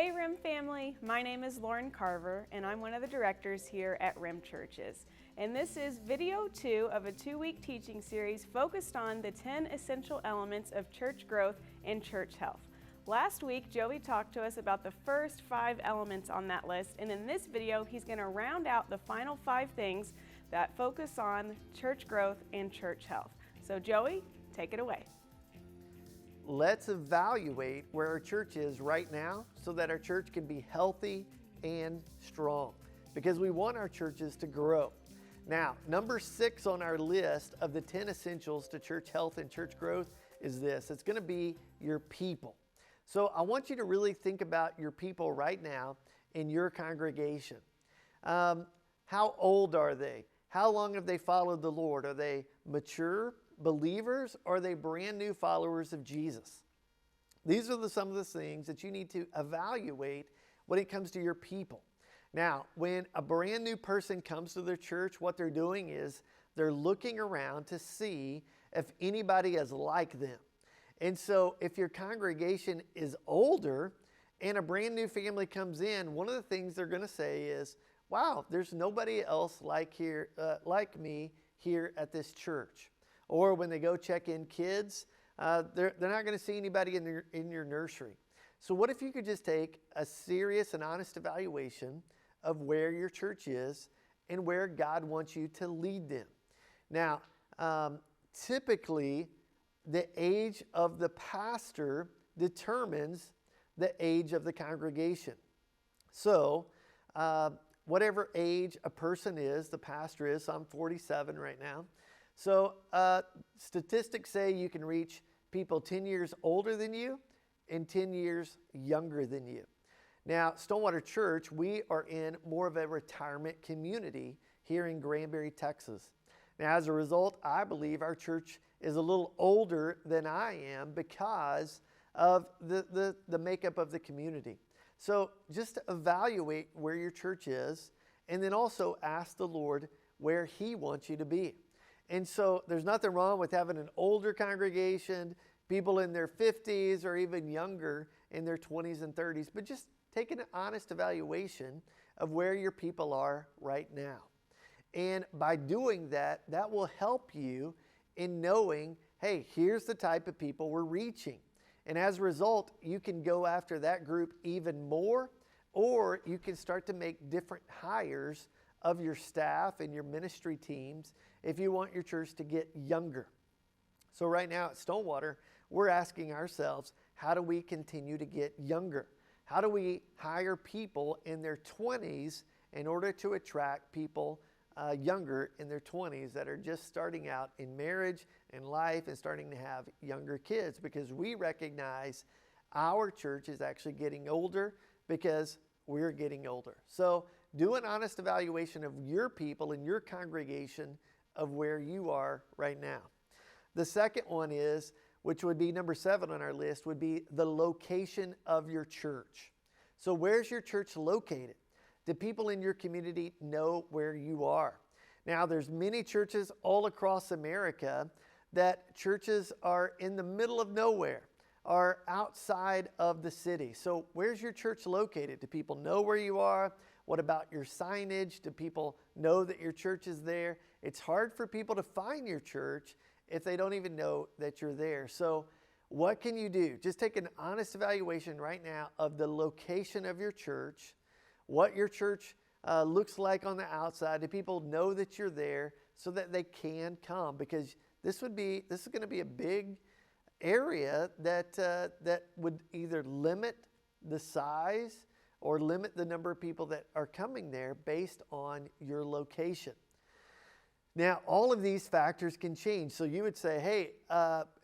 Hey RIM family, my name is Lauren Carver and I'm one of the directors here at RIM Churches. And this is video 2 of a 2-week teaching series focused on the 10 essential elements of church growth and church health. Last week, Joey talked to us about the first 5 elements on that list, and in this video, he's going to round out the final 5 things that focus on church growth and church health. So Joey, take it away. Let's evaluate where our church is right now so that our church can be healthy and strong, because we want our churches to grow. Now, number 6 on our list of the 10 essentials to church health and church growth is this. It's going to be your people. So I want you to really think about your people right now in your congregation. How old are they? How long have they followed the Lord? Are they mature believers, or are they brand new followers of Jesus? These are some of the things that you need to evaluate when it comes to your people. Now, when a brand new person comes to their church, what they're doing is they're looking around to see if anybody is like them. And so if your congregation is older and a brand new family comes in, one of the things they're going to say is, wow, there's nobody else like me here at this church. Or when they go check in kids, they're not going to see anybody in your nursery. So what if you could just take a serious and honest evaluation of where your church is and where God wants you to lead them? Now, typically, the age of the pastor determines the age of the congregation. So, whatever age a person is, the pastor is. So I'm 47 right now. So statistics say you can reach people 10 years older than you and 10 years younger than you. Now, Stonewater Church, we are in more of a retirement community here in Granbury, Texas. Now, as a result, I believe our church is a little older than I am because of the makeup of the community. So just evaluate where your church is, and then also ask the Lord where He wants you to be. And so there's nothing wrong with having an older congregation, people in their 50s or even younger in their 20s and 30s, but just take an honest evaluation of where your people are right now. And by doing that, that will help you in knowing, hey, here's the type of people we're reaching. And as a result, you can go after that group even more, or you can start to make different hires of your staff and your ministry teams if you want your church to get younger. So right now at Stonewater, we're asking ourselves, how do we continue to get younger? How do we hire people in their 20s in order to attract people younger in their 20s that are just starting out in marriage and life and starting to have younger kids? Because we recognize our church is actually getting older because we're getting older. So do an honest evaluation of your people and your congregation of where you are right now. The second one is, which would be number 7 on our list, would be the location of your church. So where's your church located? Do people in your community know where you are? Now, there's many churches all across America that churches are in the middle of nowhere, are outside of the city. So where's your church located? Do people know where you are? What about your signage? Do people know that your church is there? It's hard for people to find your church if they don't even know that you're there. So what can you do? Just take an honest evaluation right now of the location of your church, what your church looks like on the outside. Do people know that you're there so that they can come? Because this is going to be a big area that would either limit the size or limit the number of people that are coming there based on your location. Now, all of these factors can change. So you would say, hey,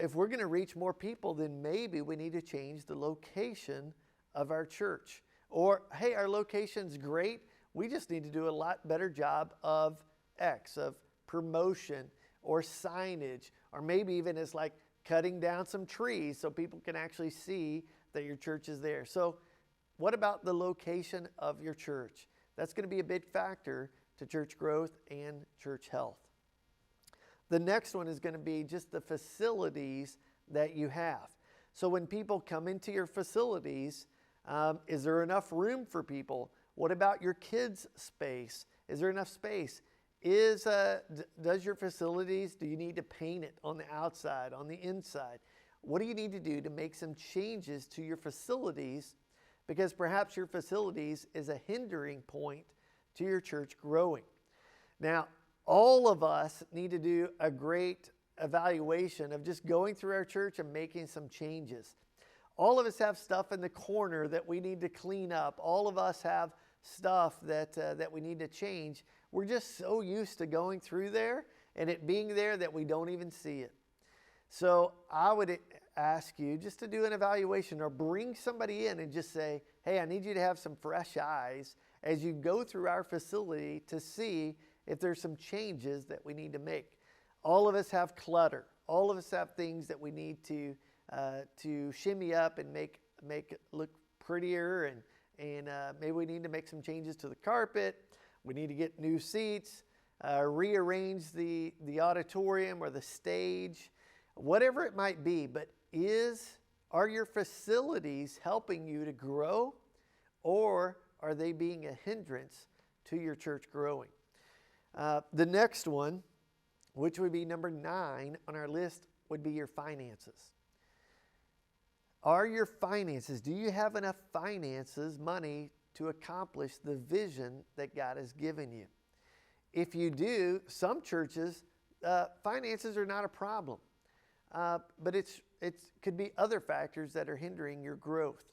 if we're going to reach more people, then maybe we need to change the location of our church. Or, hey, our location's great. We just need to do a lot better job of X, of promotion or signage, or maybe even as like cutting down some trees so people can actually see that your church is there. So what about the location of your church? That's going to be a big factor to church growth and church health. The next one is going to be just the facilities that you have. So when people come into your facilities, Is there enough room for people? What about your kids' space? Is there enough space? Does your facilities, do you need to paint it on the outside, on the inside? What do you need to do to make some changes to your facilities? Because perhaps your facilities is a hindering point to your church growing. Now, all of us need to do a great evaluation of just going through our church and making some changes. All of us have stuff in the corner that we need to clean up. All of us have stuff that we need to change. We're just so used to going through there and it being there that we don't even see it. So I would ask you just to do an evaluation or bring somebody in and just say, hey, I need you to have some fresh eyes as you go through our facility to see if there's some changes that we need to make. All of us have clutter. All of us have things that we need to shimmy up and make it look prettier, and maybe we need to make some changes to the carpet. We need to get new seats, rearrange the auditorium or the stage, whatever it might be. But are your facilities helping you to grow, or are they being a hindrance to your church growing? The next one, which would be number 9 on our list, would be your finances. Are your finances, do you have enough finances, money, to accomplish the vision that God has given you? If you do, some churches, finances are not a problem. But it could be other factors that are hindering your growth.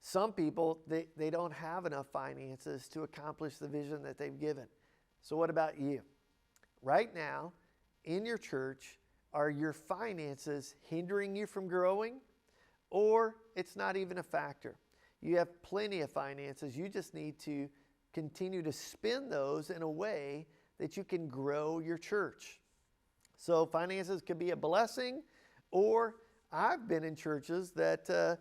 Some people, they don't have enough finances to accomplish the vision that they've given. So what about you? Right now, in your church, are your finances hindering you from growing? Or it's not even a factor? You have plenty of finances. You just need to continue to spend those in a way that you can grow your church. So finances could be a blessing, or I've been in churches that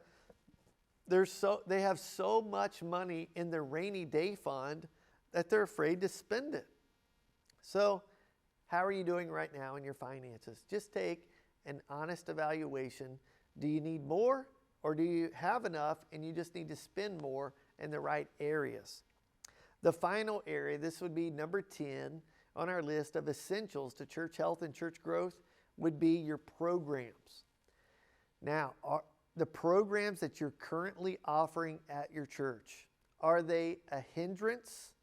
they have so much money in their rainy day fund that they're afraid to spend it. So how are you doing right now in your finances? Just take an honest evaluation. Do you need more, or do you have enough and you just need to spend more in the right areas? The final area, this would be number 10 on our list of essentials to church health and church growth, would be your programs. Now, the programs that you're currently offering at your church, are they a hindrance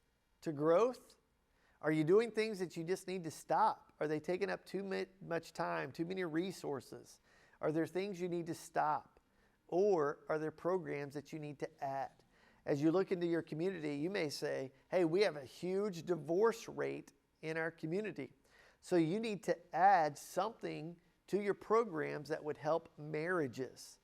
to growth? Are you doing things that you just need to stop? Are they taking up too much time, too many resources? Are there things you need to stop? Or are there programs that you need to add? As you look into your community, you may say, hey, we have a huge divorce rate in our community. So you need to add something to your programs that would help marriages.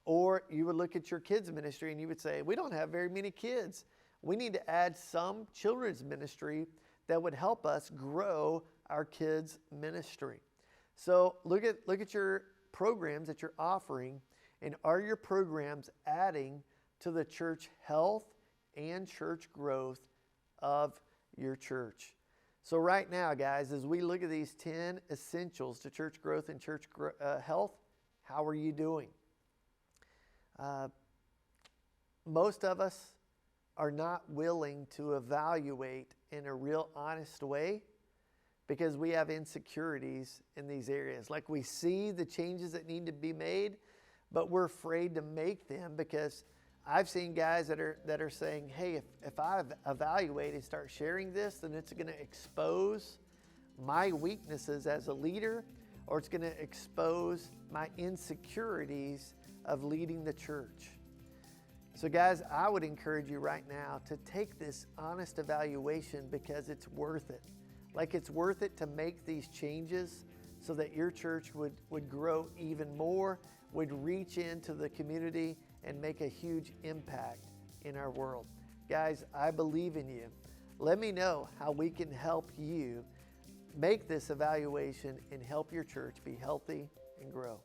Or you would look at your kids ministry and you would say, we don't have very many kids. We need to add some children's ministry that would help us grow our kids ministry. So look at your programs that you're offering, and are your programs adding to the church health and church growth of your church? So right now, guys, as we look at these 10 essentials to church growth and church health, how are you doing? Most of us are not willing to evaluate in a real honest way because we have insecurities in these areas. Like, we see the changes that need to be made, but we're afraid to make them because I've seen guys that are saying, hey, if I evaluate and start sharing this, then it's going to expose my weaknesses as a leader, or it's going to expose my insecurities of leading the church. So guys, I would encourage you right now to take this honest evaluation because it's worth it. Like, it's worth it to make these changes so that your church would grow even more, would reach into the community and make a huge impact in our world. Guys, I believe in you. Let me know how we can help you make this evaluation and help your church be healthy and grow.